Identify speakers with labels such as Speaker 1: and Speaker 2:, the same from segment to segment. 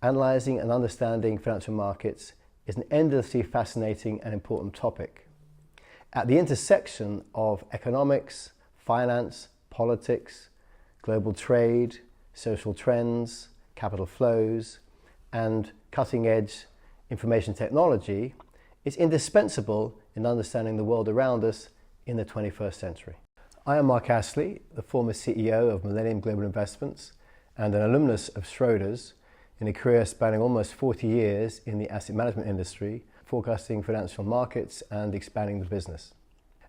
Speaker 1: Analysing and understanding financial markets is an endlessly fascinating and important topic. At the intersection of economics, finance, politics, global trade, social trends, capital flows, and cutting-edge information technology, it's indispensable in understanding the world around us in the 21st century. I am Mark Astley, the former CEO of Millennium Global Investments and an alumnus of Schroders, in a career spanning almost 40 years in the asset management industry, forecasting financial markets and expanding the business.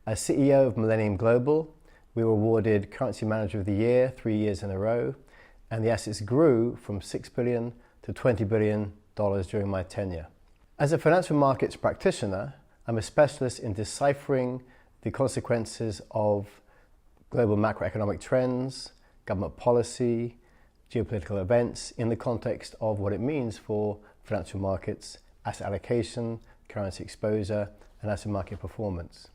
Speaker 1: As CEO of Millennium Global, we were awarded Currency Manager of the Year 3 years in a row, and the assets grew from $6 billion to $20 billion during my tenure. As a financial markets practitioner, I'm a specialist in deciphering the consequences of global macroeconomic trends, government policy, geopolitical events in the context of what it means for financial markets, asset allocation, currency exposure, and asset market performance.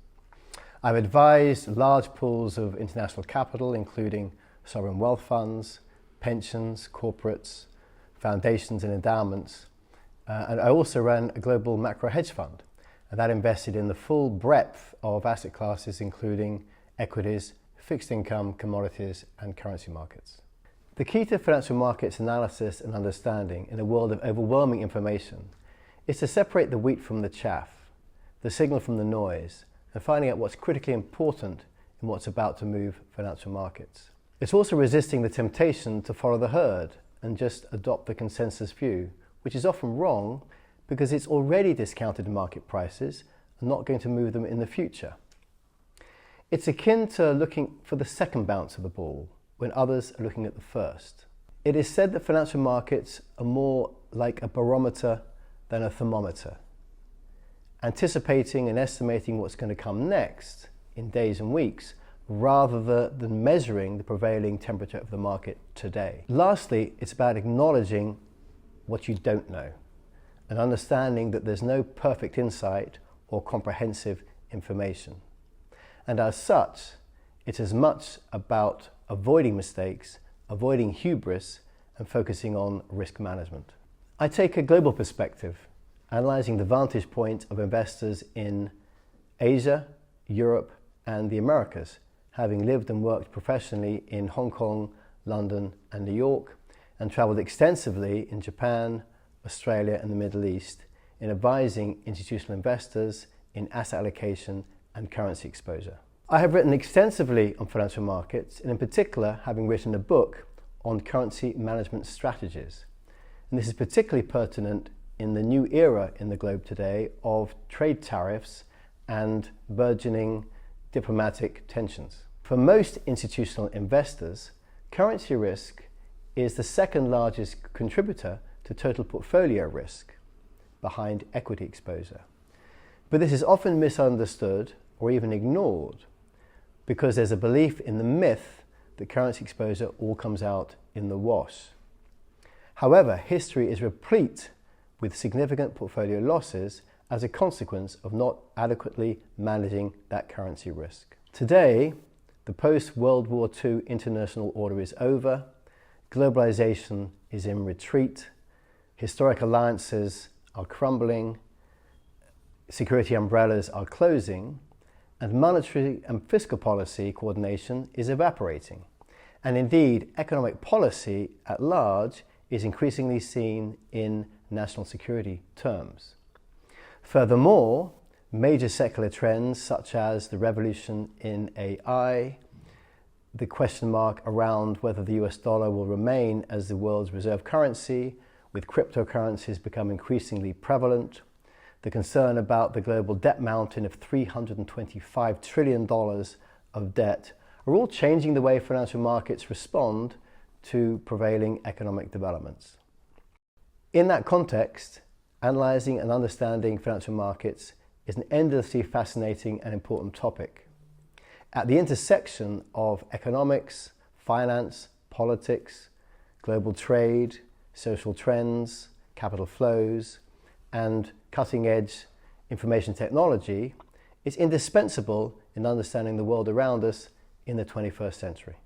Speaker 1: I've advised large pools of international capital, including sovereign wealth funds, pensions, corporates, foundations and endowments, and I also ran a global macro hedge fund, and that invested in the full breadth of asset classes, including equities, fixed income, commodities, and currency markets. The key to financial markets analysis and understanding in a world of overwhelming information is to separate the wheat from the chaff, the signal from the noise, and finding out what's critically important in what's about to move financial markets. It's also resisting the temptation to follow the herd and just adopt the consensus view, which is often wrong because it's already discounted market prices and not going to move them in the future. It's akin to looking for the second bounce of the ball when others are looking at the first. It is said that financial markets are more like a barometer than a thermometer, anticipating and estimating what's going to come next in days and weeks, rather than measuring the prevailing temperature of the market today. Lastly, it's about acknowledging what you don't know and understanding that there's no perfect insight or comprehensive information. And as such, it's as much about avoiding mistakes, avoiding hubris, and focusing on risk management. I take a global perspective, analysing the vantage point of investors in Asia, Europe, and the Americas, having lived and worked professionally in Hong Kong, London, and New York, and travelled extensively in Japan, Australia, and the Middle East in advising institutional investors in asset allocation and currency exposure. I have written extensively on financial markets, and in particular having written a book on currency management strategies. And this is particularly pertinent in the new era in the globe today of trade tariffs and burgeoning diplomatic tensions. For most institutional investors, currency risk is the second largest contributor to total portfolio risk, behind equity exposure. But this is often misunderstood or even ignored, because there's a belief in the myth that currency exposure all comes out in the wash. However, history is replete with significant portfolio losses as a consequence of not adequately managing that currency risk. Today, the post-World War II international order is over, globalization is in retreat, historic alliances are crumbling, security umbrellas are closing, and monetary and fiscal policy coordination is evaporating. And indeed, economic policy at large is increasingly seen in national security terms. Furthermore, major secular trends such as the revolution in AI, the question mark around whether the US dollar will remain as the world's reserve currency, with cryptocurrencies becoming increasingly prevalent, the concern about the global debt mountain of $325 trillion of debt are all changing the way financial markets respond to prevailing economic developments. In that context, analysing and understanding financial markets is an endlessly fascinating and important topic. At the intersection of economics, finance, politics, global trade, social trends, capital flows, and cutting-edge information technology, it's indispensable in understanding the world around us in the 21st century.